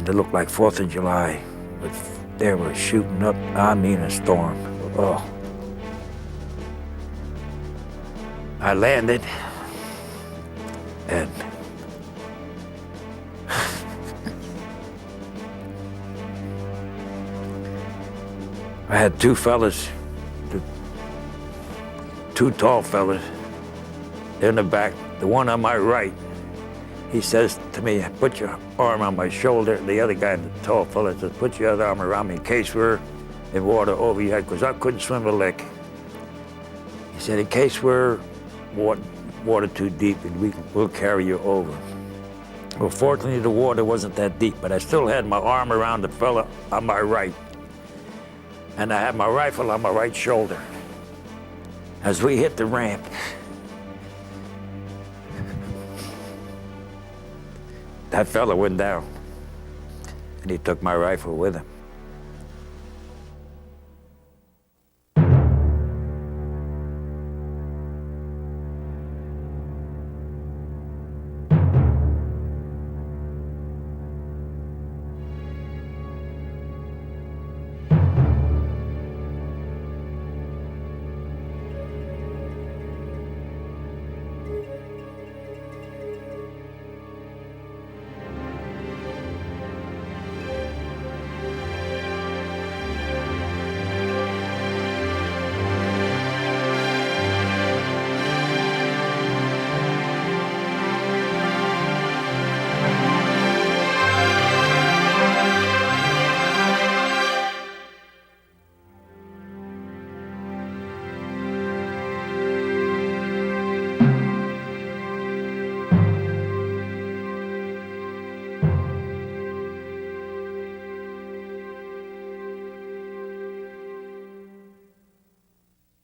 and it looked like 4th of July. But they were shooting up, I mean a storm. Oh. I landed, and I had two fellas, two tall fellas in the back. The one on my right, he says to me, put your arm on my shoulder. The other guy, the tall fella, says, put your other arm around me in case we're in water over your head, because I couldn't swim a lick. He said, in case we're water too deep, and we'll carry you over. Well, fortunately, the water wasn't that deep, but I still had my arm around the fella on my right. And I had my rifle on my right shoulder. As we hit the ramp, that fella went down, and he took my rifle with him.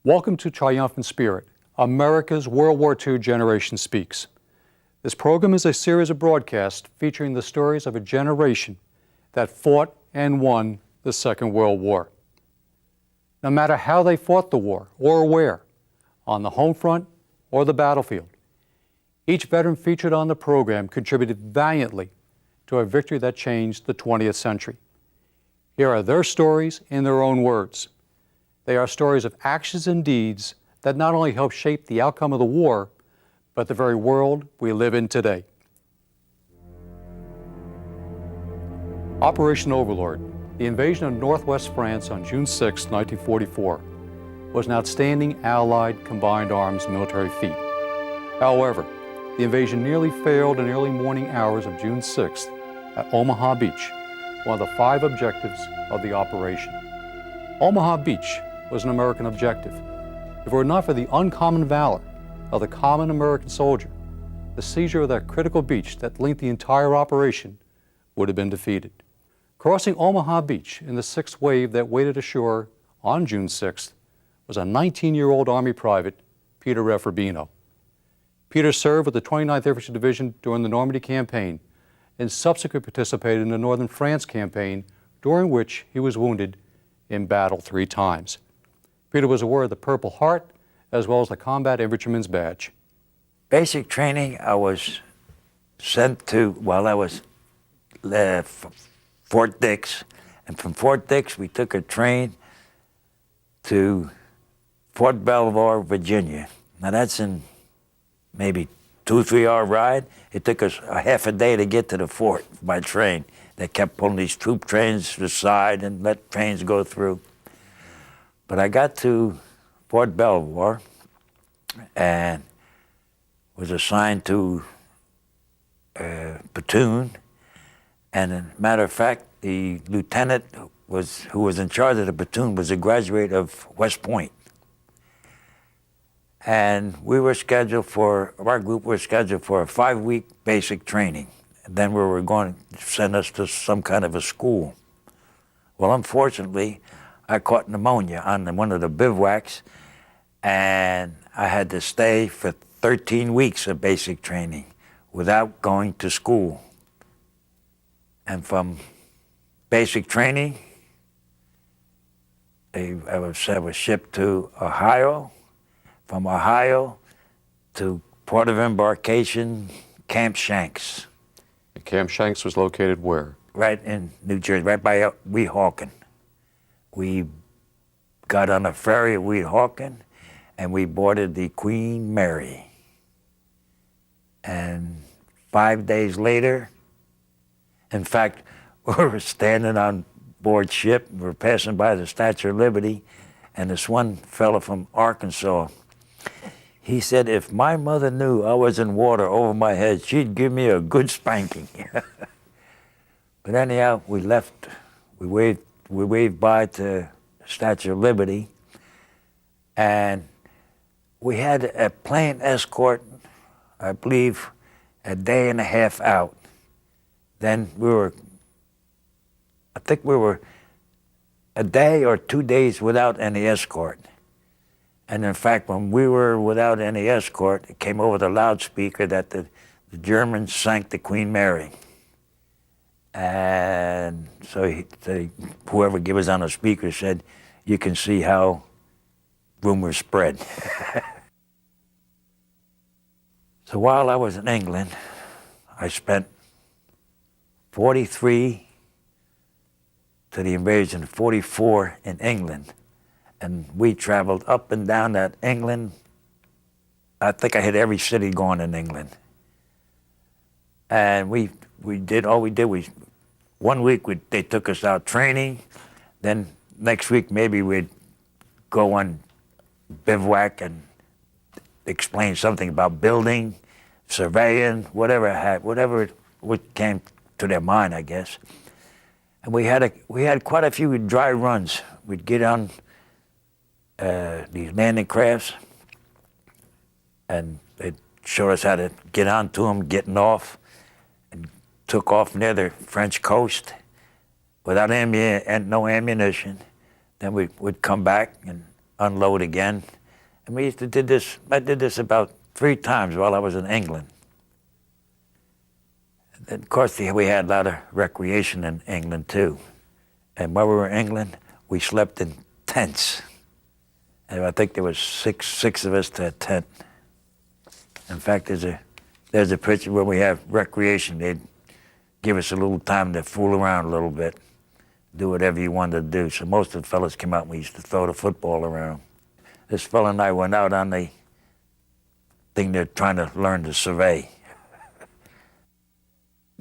Welcome to Triumphant Spirit, America's World War II Generation Speaks. This program is a series of broadcasts featuring the stories of a generation that fought and won the Second World War. No matter how they fought the war or where, on the home front or the battlefield, each veteran featured on the program contributed valiantly to a victory that changed the 20th century. Here are their stories in their own words. They are stories of actions and deeds that not only helped shape the outcome of the war, but the very world we live in today. Operation Overlord, the invasion of Northwest France on June 6, 1944, was an outstanding Allied combined arms military feat. However, the invasion nearly failed in the early morning hours of June 6th at Omaha Beach, one of the 5 objectives of the operation. Omaha Beach was an American objective. If it were not for the uncommon valor of the common American soldier, the seizure of that critical beach that linked the entire operation would have been defeated. Crossing Omaha Beach in the 6th wave that waded ashore on June 6th was a 19-year-old Army private, Peter F. Rubino. Peter served with the 29th Infantry Division during the Normandy campaign and subsequently participated in the Northern France campaign, during which he was wounded in battle 3 times. Peter was awarded the Purple Heart as well as the Combat Infantryman's Badge. Basic training, I was sent to, while I was Fort Dix, and from Fort Dix we took a train to Fort Belvoir, Virginia. Now that's in maybe 2-3 hour ride. It took us a half a day to get to the fort by train. They kept pulling these troop trains to the side and let trains go through. But I got to Fort Belvoir and was assigned to a platoon. And as a matter of fact, the lieutenant who was in charge of the platoon was a graduate of West Point. And our group was scheduled for a 5-week basic training. And then we were going to send us to some kind of a school. Well, unfortunately, I caught pneumonia on one of the bivouacs, and I had to stay for 13 weeks of basic training without going to school. And from basic training, I was shipped to Ohio. From Ohio to Port of Embarkation, Camp Shanks. And Camp Shanks was located where? right in New Jersey, right by Weehawken. We got on a ferry at Weehawken, and we boarded the Queen Mary. And 5 days later, in fact, we were standing on board ship, we were passing by the Statue of Liberty, and this one fellow from Arkansas, he said, if my mother knew I was in water over my head, she'd give me a good spanking. But anyhow, we left, we waved by to Statue of Liberty, and we had a plane escort, I believe, a day and a half out. Then I think we were a day or 2 days without any escort. And in fact, when we were without any escort, it came over the loudspeaker that the Germans sank the Queen Mary. And so whoever gave us on the speaker said, you can see how rumors spread. So while I was in England, I spent 43 to the invasion, 44 in England. And we traveled up and down that England. I think I hit every city going in England. And we did, all we did was, 1 week they took us out training. Then next week maybe we'd go on bivouac and explain something about building, surveying, whatever came to their mind, I guess. And we had quite a few dry runs. We'd get on these landing crafts, and they'd show us how to get onto them, getting off, and took off near the French coast without no ammunition. Then we would come back and unload again. And we used to did this. I did this about 3 times while I was in England. And of course, we had a lot of recreation in England too. And while we were in England, we slept in tents. And I think there was six of us to a tent. In fact, there's a picture where we have recreation. They'd give us a little time to fool around a little bit, do whatever you wanted to do. So most of the fellas came out and we used to throw the football around. This fella and I went out on the thing they're trying to learn to survey.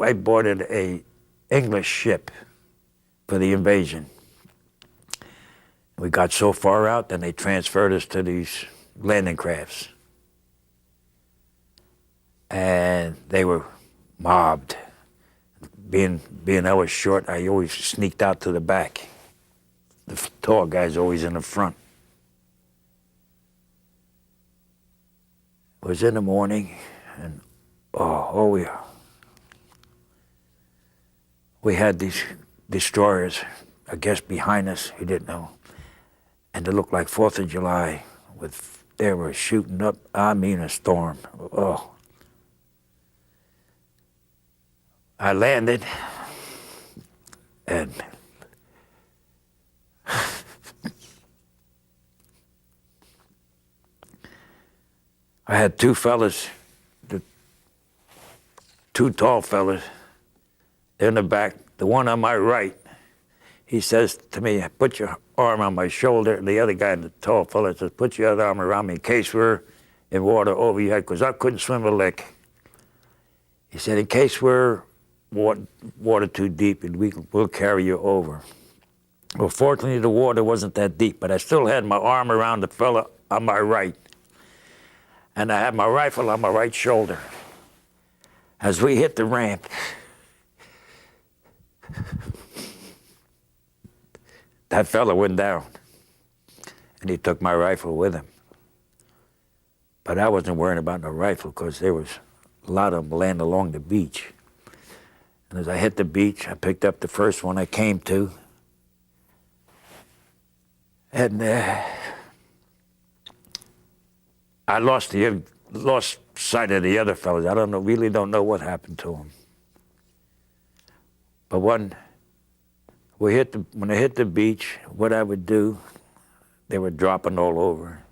I boarded a English ship for the invasion. We got so far out, then they transferred us to these landing crafts. And they were mobbed. Being I was short, I always sneaked out to the back. The tall guy's always in the front. It was in the morning, and we had these destroyers, I guess, behind us. We didn't know. And it looked like 4th of July. They were shooting up, I mean a storm. Oh. I landed, and I had 2 fellas, 2 tall fellas in the back. The one on my right, he says to me, put your arm on my shoulder. And the other guy, the tall fella, says, put your other arm around me in case we're in water over your head, because I couldn't swim a lick. He said, in case we're water too deep, and we'll carry you over. Well, fortunately, the water wasn't that deep, but I still had my arm around the fella on my right. And I had my rifle on my right shoulder. As we hit the ramp, that fella went down, and he took my rifle with him. But I wasn't worrying about no rifle, because there was a lot of them laying along the beach. And as I hit the beach, I picked up the first one I came to, and I lost sight of the other fellas. I really don't know what happened to them. But when I hit the beach, what I would do, they were dropping all over.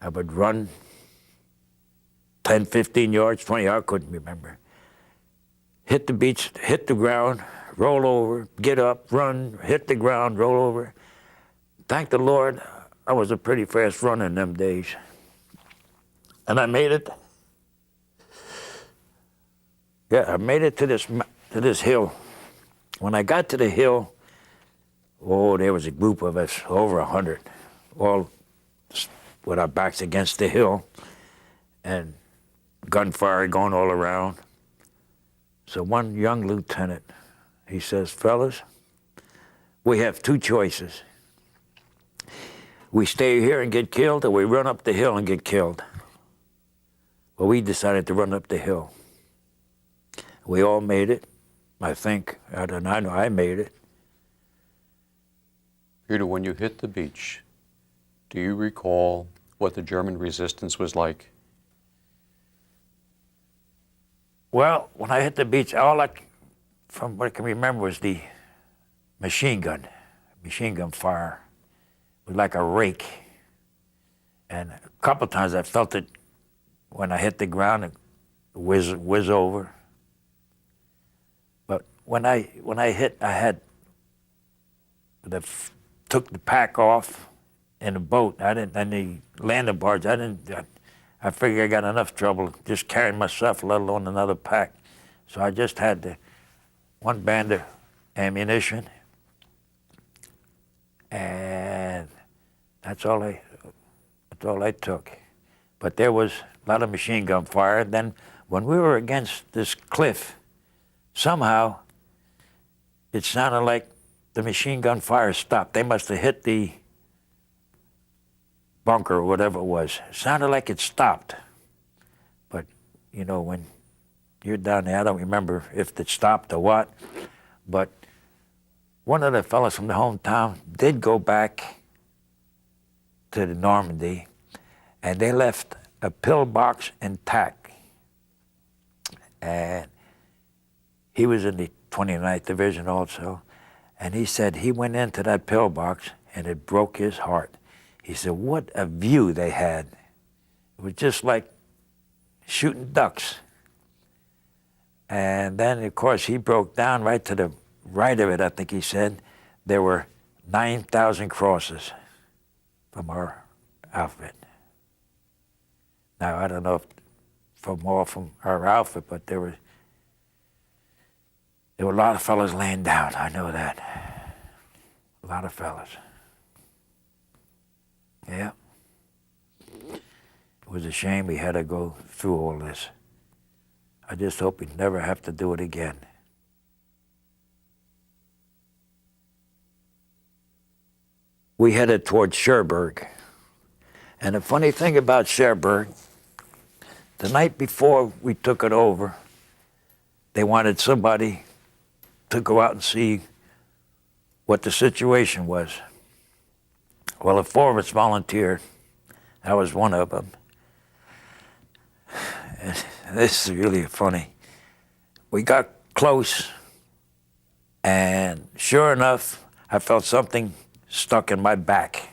I would run 10, 15 yards, 20 yards, I couldn't remember. Hit the beach, hit the ground, roll over, get up, run, hit the ground, roll over. Thank the Lord, I was a pretty fast runner in them days. And I made it. Yeah, I made it to this hill. When I got to the hill, oh, there was a group of us, over 100, all with our backs against the hill, and gunfire going all around. So one young lieutenant, he says, fellas, we have two choices. We stay here and get killed, or we run up the hill and get killed. Well, we decided to run up the hill. We all made it, I think. I know I made it. Peter, when you hit the beach, do you recall what the German resistance was like? Well, when I hit the beach, from what I can remember, was the machine gun fire. It was like a rake. And a couple of times I felt it when I hit the ground, it whiz over. But when I hit, took the pack off in the boat. And the landing barge, I figured I got enough trouble just carrying myself, let alone another pack. So I just had one band of ammunition, and that's all I took. But there was a lot of machine gun fire. Then when we were against this cliff, somehow it sounded like the machine gun fire stopped. They must have hit the bunker or whatever it was. It sounded like it stopped. But, you know, when you're down there, I don't remember if it stopped or what. But one of the fellows from the hometown did go back to the Normandy, and they left a pillbox intact. And he was in the 29th Division also. And he said he went into that pillbox and it broke his heart. He said, what a view they had. It was just like shooting ducks. And then, of course, he broke down right to the right of it, I think he said. There were 9,000 crosses from our outfit. Now, I don't know if from our outfit, but there were a lot of fellas laying down, I know that. A lot of fellas. Yeah. It was a shame we had to go through all this. I just hope we never have to do it again. We headed towards Cherbourg. And the funny thing about Cherbourg, the night before we took it over, they wanted somebody to go out and see what the situation was. Well, the four of us volunteered. I was one of them. And this is really funny. We got close, and sure enough, I felt something stuck in my back.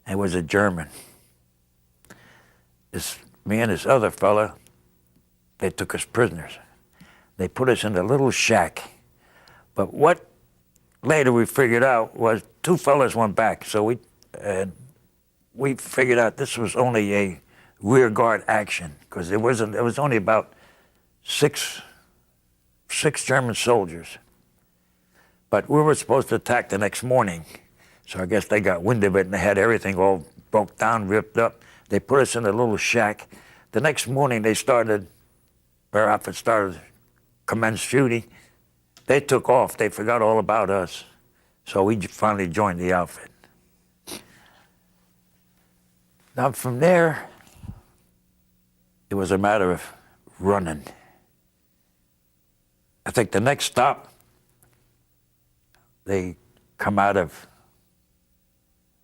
It was a German. Me and this other fella, they took us prisoners. They put us in a little shack. But what later we figured out was two fellas went back. So we figured out this was only a rear guard action, because it was only about six German soldiers. But we were supposed to attack the next morning. So I guess they got wind of it and they had everything all broke down, ripped up. They put us in a little shack. The next morning our outfit commenced shooting. They took off. They forgot all about us. So we finally joined the outfit. Now from there, it was a matter of running. I think the next stop, they come out of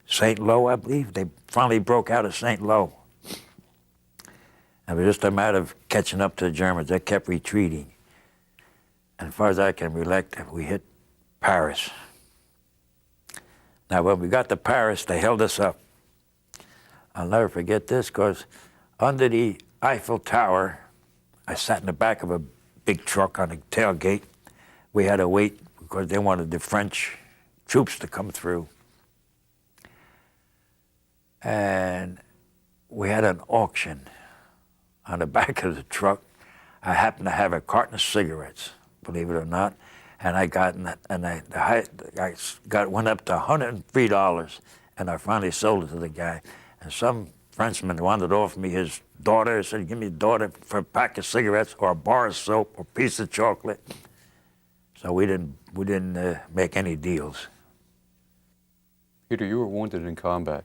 St. Lo, I believe. They finally broke out of St. Lo. It was just a matter of catching up to the Germans. They kept retreating. And as far as I can recollect, we hit Paris. Now, when we got to Paris, they held us up. I'll never forget this, because under the Eiffel Tower, I sat in the back of a big truck on the tailgate. We had to wait. because they wanted the French troops to come through. And we had an auction on the back of the truck. I happened to have a carton of cigarettes, believe it or not, and I went up to $103, and I finally sold it to the guy. And some Frenchman wanted to offer me his daughter. He said, "Give me a daughter for a pack of cigarettes or a bar of soap or a piece of chocolate." So we didn't make any deals. Peter, you were wounded in combat.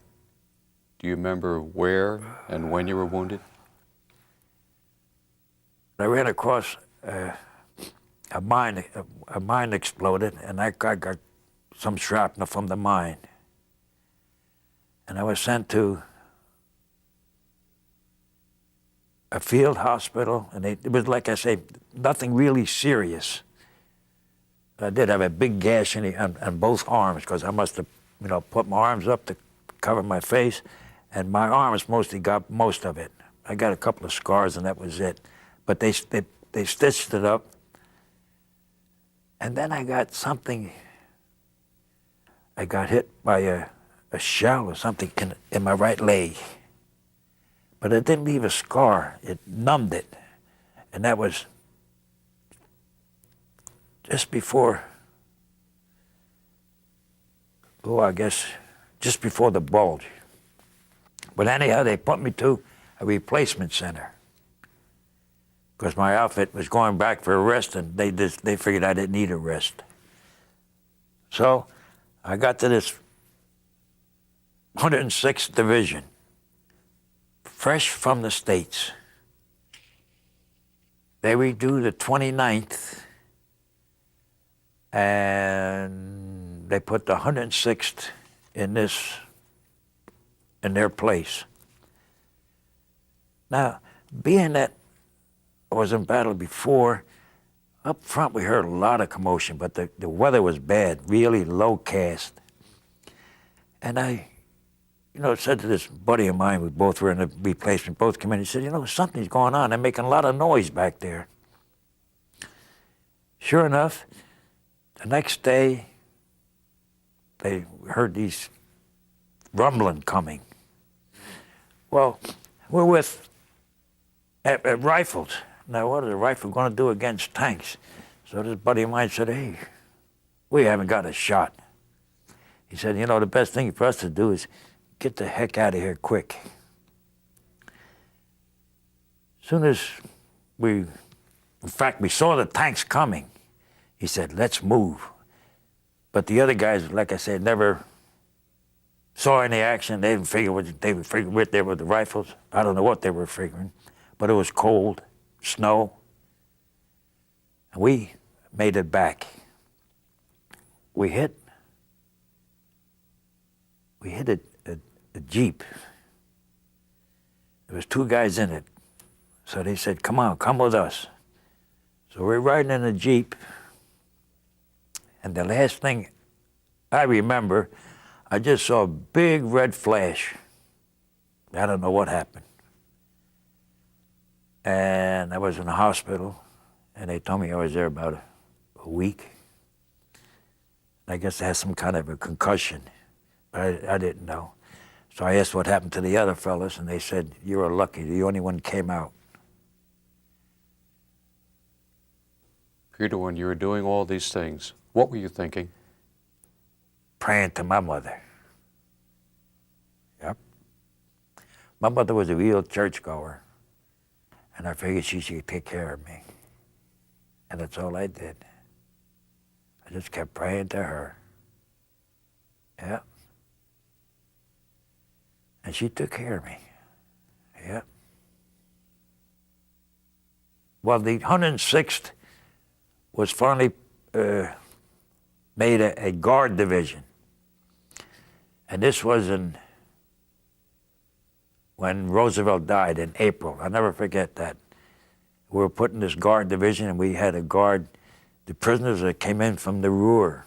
Do you remember where and when you were wounded? I ran across a mine. A mine exploded, and I got some shrapnel from the mine. And I was sent to a field hospital, and it was, like I say, nothing really serious. I did have a big gash on both arms, because I must have, put my arms up to cover my face, and my arms mostly got most of it. I got a couple of scars, and that was it. But they stitched it up, and then I got something. I got hit by a shell or something in my right leg, but it didn't leave a scar. It numbed it, and that was just before, I guess just before the bulge. But anyhow, they put me to a replacement center, because my outfit was going back for a rest, and they figured I didn't need a rest. So I got to this 106th Division, fresh from the States. They redo the 29th, and they put the 106th in their place. Now, being that I was in battle before, up front we heard a lot of commotion, but the weather was bad, really low cast. And I, said to this buddy of mine, we both were in the replacement, both came in, he said, something's going on. They're making a lot of noise back there. Sure enough, the next day, they heard these rumbling coming. Well, we're with rifles. Now, what is a rifle going to do against tanks? So this buddy of mine said, "Hey, we haven't got a shot." He said, "The best thing for us to do is get the heck out of here quick." As soon as we saw the tanks coming, he said, "Let's move." But the other guys, like I said, never saw any action. They didn't figure what they were figuring with there with the rifles. I don't know what they were figuring, but it was cold, snow, and we made it back. We hit a Jeep. There was 2 guys in it. So they said, "Come on, come with us." So we're riding in the Jeep, and the last thing I remember, I just saw a big red flash. I don't know what happened. And I was in the hospital, and they told me I was there about a week. I guess I had some kind of a concussion, but I didn't know. So I asked what happened to the other fellas, and they said, "You were lucky. The only one came out." Peter, when you were doing all these things, what were you thinking? Praying to my mother. Yep. My mother was a real churchgoer, and I figured she should take care of me. And that's all I did. I just kept praying to her. Yeah. And she took care of me. Yeah. Well, the 106th was finally made a guard division. And this was when Roosevelt died in April. I'll never forget that. We were put in this guard division, and we had to guard the prisoners that came in from the Ruhr.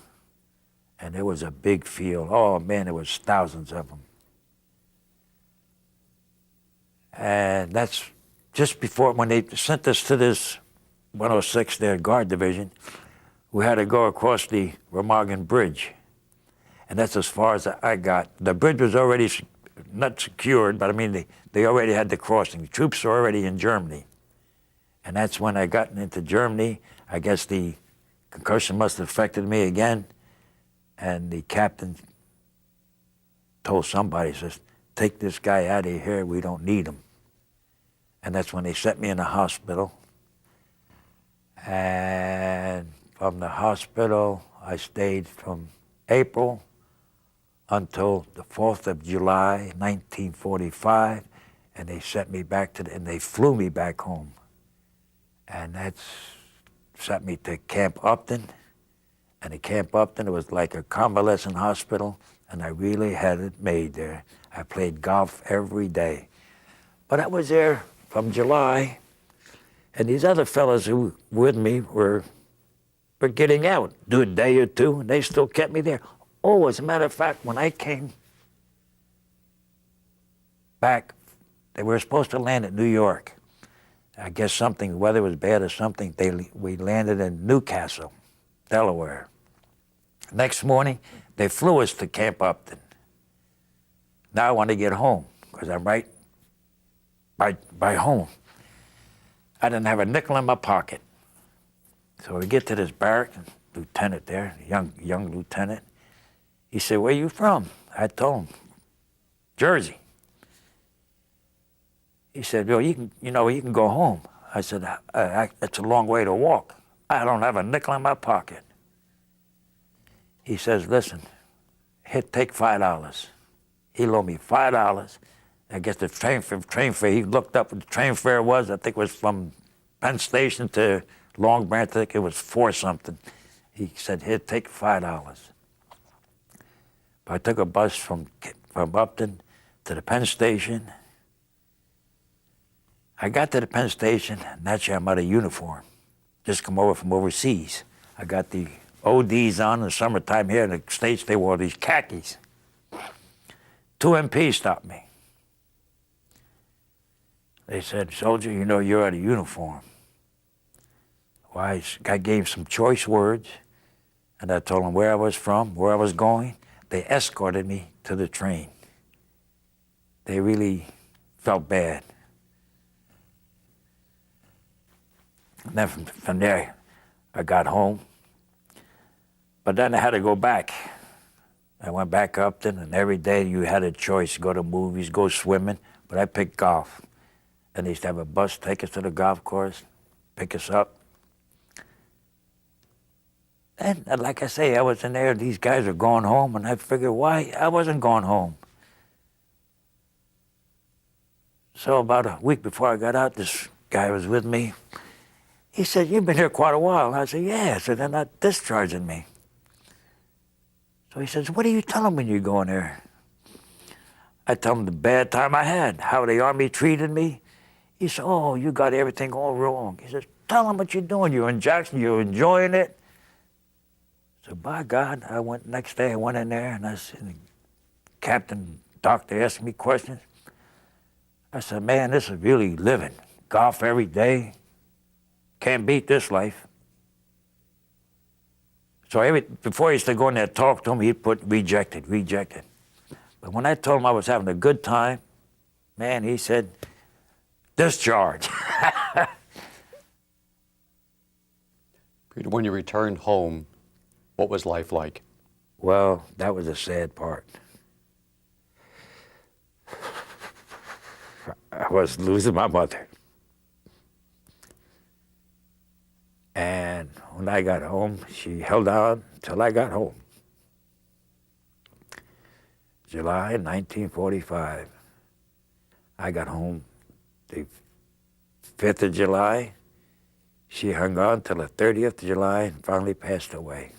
And it was a big field. Oh, man, there was thousands of them. And that's just before, when they sent us to this 106, their guard division, we had to go across the Remagen Bridge. And that's as far as I got. The bridge was already not secured, but I mean, they already had the crossing. The troops were already in Germany. And that's when I got into Germany. I guess the concussion must have affected me again. And the captain told somebody, says, take this guy out of here, we don't need him. And that's when they set me in the hospital. And from the hospital, I stayed from April until the 4th of July, 1945, and they sent me back and they flew me back home. And that's sent me to Camp Upton. And at Camp Upton, it was like a convalescent hospital, and I really had it made there. I played golf every day. But I was there from July, and these other fellas who were with me were getting out, do a day or two, and they still kept me there. Oh, as a matter of fact, when I came back, they were supposed to land at New York. I guess something, weather was bad or something, we landed in Newcastle, Delaware. Next morning, they flew us to Camp Upton. Now I want to get home, because I'm right by home. I didn't have a nickel in my pocket. So we get to this barrack, and lieutenant there, young lieutenant, he said, where you from? I told him, Jersey. He said, well, you can go home. I said, it's a long way to walk. I don't have a nickel in my pocket. He says, listen, take $5. He loaned me $5. I guess the train fare, he looked up what the train fare was. I think it was from Penn Station to Long Branch. I think it was $4 something. He said, here, take $5. But I took a bus from Upton to the Penn Station. I got to the Penn Station, and naturally I'm out of uniform. Just come over from overseas. I got the ODs on in the summertime here in the States. They wore these khakis. 2 MPs stopped me. They said, soldier, you know you're out of uniform. Well, I gave some choice words, and I told them where I was from, where I was going. They escorted me to the train. They really felt bad. And then from there, I got home. But then I had to go back. I went back up then, and every day you had a choice, go to movies, go swimming, but I picked golf. And they used to have a bus take us to the golf course, pick us up. And like I say, I was in there, these guys were going home, and I figured why I wasn't going home. So about a week before I got out, this guy was with me. He said, you've been here quite a while. And I said, yeah. So they're not discharging me. So he says, what do you tell them when you go in there? I tell him the bad time I had, how the Army treated me. He said, oh, you got everything all wrong. He says, tell them what you're doing. You're in Jackson, you're enjoying it. So by God, next day I went in there, and I said, the captain, doctor asked me questions. I said, man, this is really living. Golf every day. Can't beat this life. So before he used to go in there and talk to him, he'd put rejected. But when I told him I was having a good time, man, he said, discharge. Peter, when you returned home, what was life like? Well, that was the sad part. I was losing my mother. And when I got home, she held on till I got home. July 1945. I got home the 5th of July. She hung on till the 30th of July and finally passed away.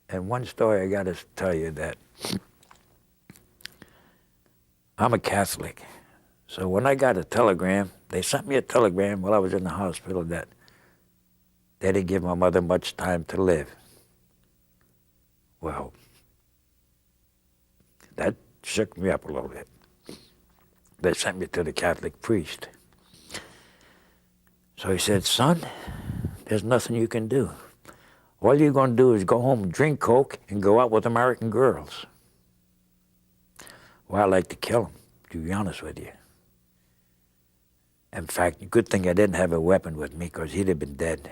And one story I got to tell you that I'm a Catholic. So when I got a telegram, they sent me a telegram while I was in the hospital that they didn't give my mother much time to live. Well, that shook me up a little bit. They sent me to the Catholic priest. So he said, son, there's nothing you can do. all you're going to do is go home and drink Coke and go out with American girls. Well, I'd like to kill him, to be honest with you. In fact, good thing I didn't have a weapon with me, because he'd have been dead.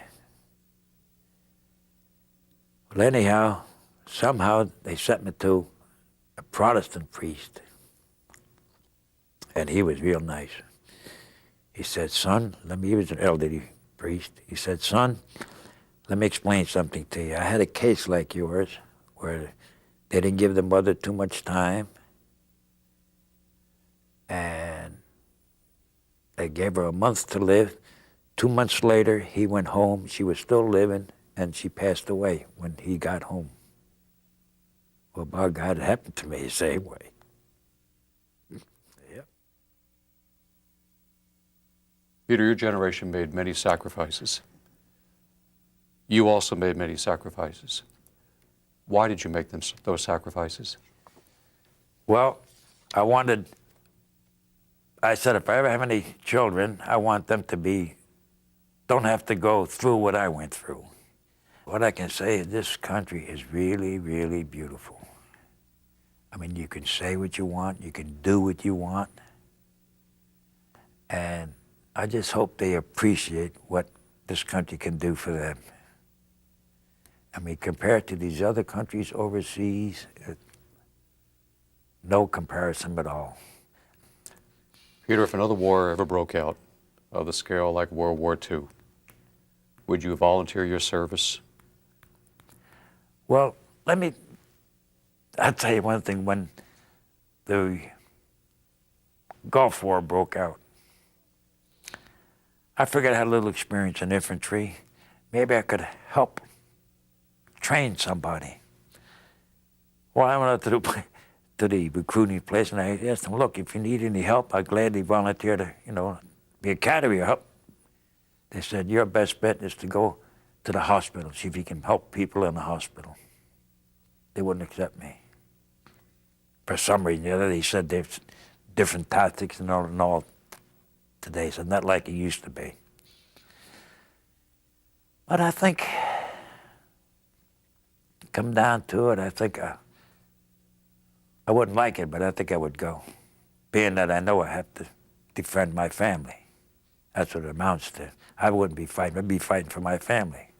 Well, anyhow, somehow they sent me to a Protestant priest. And he was real nice. He said, son, he was an elderly priest. He said, son, let me explain something to you. I had a case like yours where they didn't give the mother too much time, and they gave her a month to live. 2 months later, he went home. She was still living, and she passed away when he got home. Well, by God, it happened to me the same way. Yep. Peter, your generation made many sacrifices. You also made many sacrifices. Why did you make those sacrifices? Well, I said, if I ever have any children, I want them to don't have to go through what I went through. What I can say is this country is really, really beautiful. I mean, you can say what you want, you can do what you want, and I just hope they appreciate what this country can do for them. I mean, compared to these other countries overseas, no comparison at all. Peter, if another war ever broke out of the scale like World War II, would you volunteer your service? Well, I'll tell you one thing. When the Gulf War broke out, I figured I had a little experience in infantry. Maybe I could help train somebody. Well, I went out to the recruiting place, and I asked them, look, if you need any help, I'd gladly volunteer to, be a category help. They said, your best bet is to go to the hospital, see if you can help people in the hospital. They wouldn't accept me. For some reason, they said there's different tactics and all today, so not like it used to be. But I think, come down to it, I think I wouldn't like it, but I think I would go, being that I know I have to defend my family. That's what it amounts to. I wouldn't be fighting, I'd be fighting for my family.